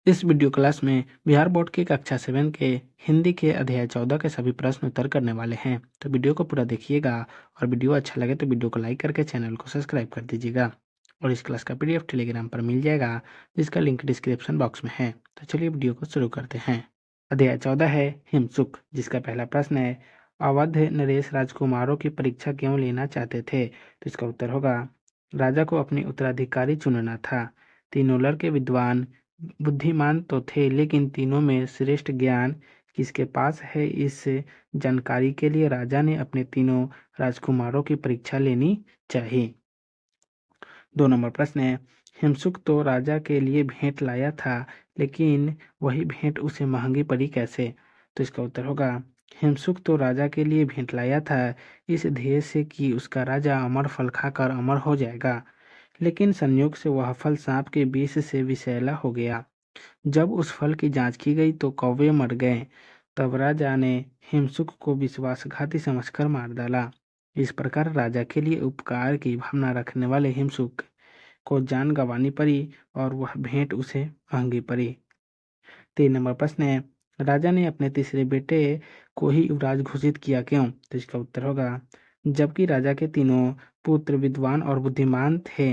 इस video class में Bihar board की कक्षा 7 के हिंदी के अध्याय 14 के सभी प्रश्न उत्तर करने वाले हैं। तो वीडियो को पूरा देखिएगा और वीडियो अच्छा लगे तो वीडियो को लाइक करके चैनल को सब्सक्राइब कर दीजिएगा। और इस क्लास का पीडीएफ टेलीग्राम पर मिल जाएगा, जिसका लिंक डिस्क्रिप्शन बॉक्स में है। तो चलिए वीडियो को शुरू करते हैं। अध्याय 14 है हिमसुक, जिसका पहला प्रश्न है अवध नरेश राजकुमारों की परीक्षा क्यों लेना चाहते थे। तो इसका उत्तर होगा राजा को अपनी उत्तराधिकारी चुनना था। तीनों लड़के विद्वान बुद्धिमान तो थे, लेकिन तीनों में श्रेष्ठ ज्ञान किसके पास है, इस जानकारी के लिए राजा ने अपने तीनों राजकुमारों की परीक्षा लेनी चाहिए। 2 नंबर प्रश्न है हिमसुक तो राजा के लिए भेंट लाया था, लेकिन वही भेंट उसे महंगी पड़ी कैसे। तो इसका उत्तर होगा हिमसुक तो राजा के लिए भेंट लाया था इस ध्येय से कि उसका राजा अमर फल खाकर अमर हो जाएगा, लेकिन संयोग से वह फल सांप के विष से विषैला हो गया। जब उस फल की जांच की गई तो कौवे मर गए। तब राजा ने हिमसुक को विश्वासघाती समझकर मार डाला। इस प्रकार राजा के लिए उपकार की भावना रखने वाले हिमसुक को जान गंवानी पड़ी और वह भेंट उसे महंगी पड़ी। 3 नंबर प्रश्न है राजा ने अपने तीसरे बेटे को ही युवराज घोषित किया क्यों। तो इसका उत्तर होगा जबकि राजा के तीनों पुत्र विद्वान और बुद्धिमान थे,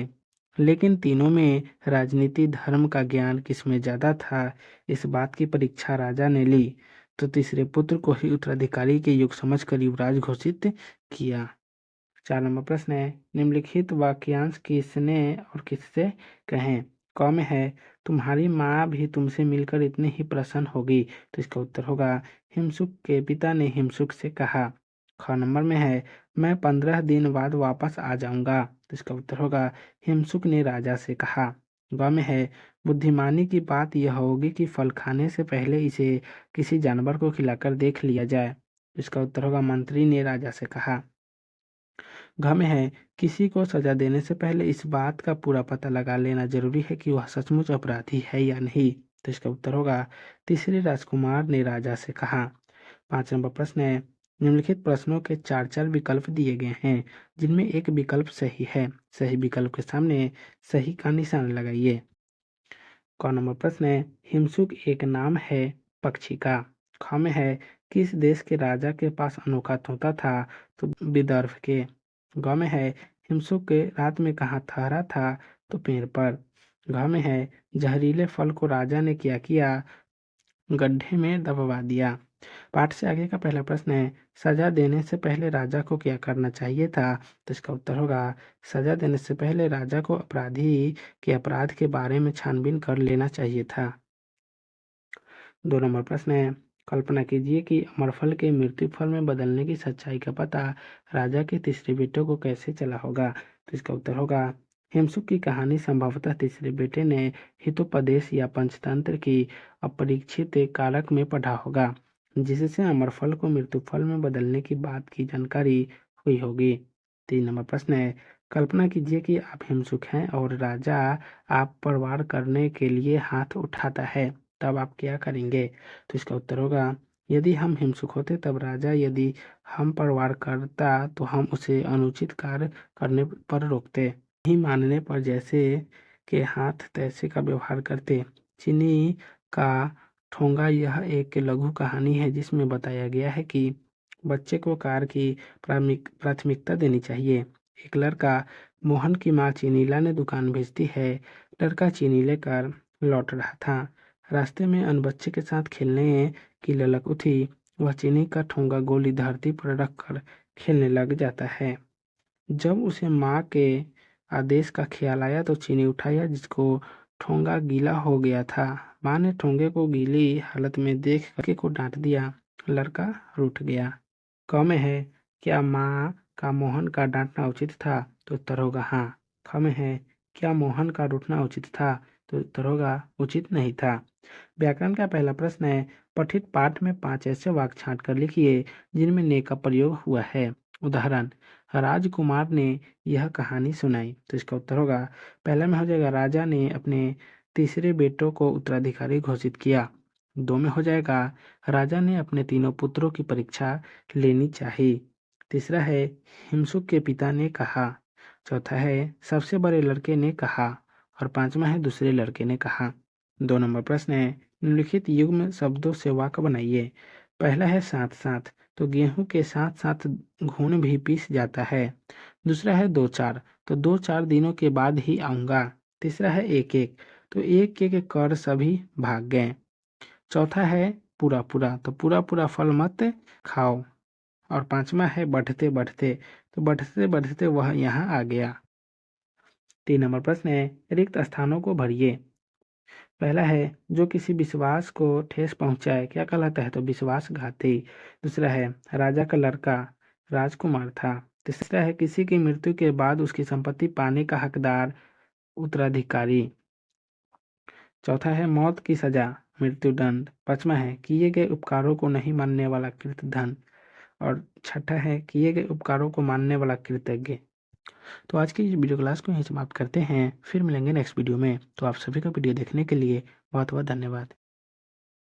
लेकिन तीनों में राजनीति धर्म का ज्ञान किसमें ज्यादा था, इस बात की परीक्षा राजा ने ली, तो तीसरे पुत्र को ही उत्तराधिकारी के योग्य समझकर युवराज घोषित किया। 4 नंबर प्रश्न है निम्नलिखित वाक्यांश किसने और किससे कहें। क में है तुम्हारी माँ भी तुमसे मिलकर इतनी ही प्रसन्न होगी। तो इसका उत्तर होगा हिमसुक के पिता ने हिमसुक से कहा। ख नंबर में है मैं 15 दिन बाद वापस आ जाऊंगा। तो इसका उत्तर होगा हिमसुक ने राजा से कहा। ग में है बुद्धिमानी की बात यह होगी कि फल खाने से पहले इसे किसी जानवर को खिलाकर देख लिया जाए। इसका उत्तर होगा मंत्री ने राजा से कहा। घ में है किसी को सजा देने से पहले इस बात का पूरा पता लगा लेना जरूरी है कि वह सचमुच अपराधी है या नहीं। तो इसका उत्तर होगा तीसरे राजकुमार ने राजा से कहा। 5 नंबर प्रश्न है निम्नलिखित प्रश्नों के 4 विकल्प दिए गए हैं, जिनमें एक विकल्प सही है। सही विकल्प के सामने सही का निशान लगाइए। क नंबर प्रश्न है हिमसुक एक नाम है पक्षी का। ख में है किस देश के राजा के पास अनोखा तोता था। तो विदर्भ के। ग में है हिमसुक के रात में कहाँ ठहरा था। तो पेड़ पर। घ में है जहरीले फल को राजा ने क्या किया, गड्ढे में दबवा दिया। पाठ से आगे का पहला प्रश्न है सजा देने से पहले राजा को क्या करना चाहिए था। तो इसका उत्तर होगा सजा देने से पहले राजा को अपराधी के अपराध के बारे में छानबीन कर लेना चाहिए था। 2 नंबर प्रश्न है कल्पना कीजिए कि अमरफल के मृत्यु फल में बदलने की सच्चाई का पता राजा के तीसरे बेटे को कैसे चला होगा। तो इसका उत्तर होगा हिमसुक की कहानी संभवतः तीसरे बेटे ने हितोपदेश या पंचतंत्र की अपरीक्षित कारक में पढ़ा होगा, जिससे अमरफल को मृत्यु फल में बदलने की बात की जानकारी हुई होगी। 3 नंबर प्रश्न है कल्पना कीजिए कि आप हिमसुक हैं और राजा आप पर वार करने के लिए हाथ उठाता है, तब आप क्या करेंगे। तो इसका उत्तर होगा यदि हम हिमसुक होते तब राजा यदि हम पर वार करता तो हम उसे अनुचित कार्य करने पर रोकते, नहीं मानने पर जैसे के हाथ तैसे का व्यवहार करते। चीनी का ठोंगा यह एक लघु कहानी है जिसमें बताया गया है कि बच्चे को कार्य की प्राथमिकता देनी चाहिए। एक लड़का मोहन की माँ चीनी लाने दुकान भेजती है। लड़का चीनी लेकर लौट रहा था। रास्ते में अन्य बच्चे के साथ खेलने की ललक उठी। वह चीनी का ठोंगा गोली धरती पर रखकर खेलने लग जाता है। जब उसे माँ के आदेश का ख्याल आया तो चीनी उठाया जिसको ठोंगा गीला हो गया था। माँ ने ठोंगे को गीली हालत में देख लड़के को डांट दिया। लड़का रूठ गया। क में है क्या माँ का मोहन का डांटना उचित था। तो उत्तर होगा हाँ। ख में है क्या मोहन का रूठना उचित था। तो उत्तर होगा उचित नहीं था। व्याकरण का पहला प्रश्न है पठित पाठ में 5 ऐसे वाक्य छांट कर लिखिए जिनमें ने का प्रयोग हुआ है। उदाहरण राजकुमार ने यह कहानी सुनाई। तो इसका उत्तर होगा पहला में हो जाएगा राजा ने अपने तीसरे बेटों को उत्तराधिकारी घोषित किया। 2 में हो जाएगा राजा ने अपने तीनों पुत्रों की परीक्षा लेनी चाहिए। तीसरा है हिमसुक के पिता ने कहा। चौथा है सबसे बड़े लड़के ने कहा। और 5वां है दूसरे लड़के ने कहा। 2 नंबर प्रश्न है, निम्नलिखित युग्म शब्दों से वाक्य बनाइए। पहला है साथ साथ, तो गेहूं के साथ साथ घून भी पीस जाता है। दूसरा है दो चार, तो दो चार दिनों के बाद ही आऊंगा। तीसरा है एक एक, तो एक एक कर सभी भाग गए। चौथा है पूरा पूरा, तो पूरा पूरा फल मत खाओ। और पांचवा है बढ़ते बढ़ते, तो बढ़ते बढ़ते वह यहाँ आ गया। 3 नंबर प्रश्न है, रिक्त स्थानों को भरिए। पहला है, जो किसी विश्वास को ठेस पहुंचाए क्या कहलाता है, तो विश्वासघाती। दूसरा है, राजा का लड़का राजकुमार था। तीसरा है, किसी की मृत्यु के बाद उसकी संपत्ति पाने का हकदार उत्तराधिकारी। चौथा है, मौत की सजा मृत्युदंड। पांचवा है, किए गए उपकारों को नहीं मानने वाला कृतधन। और छठा है, किए गए उपकारों को मानने वाला कृतज्ञ। तो आज की इस वीडियो क्लास को यहीं समाप्त करते हैं, फिर मिलेंगे नेक्स्ट वीडियो में। तो आप सभी का वीडियो देखने के लिए बहुत बहुत धन्यवाद।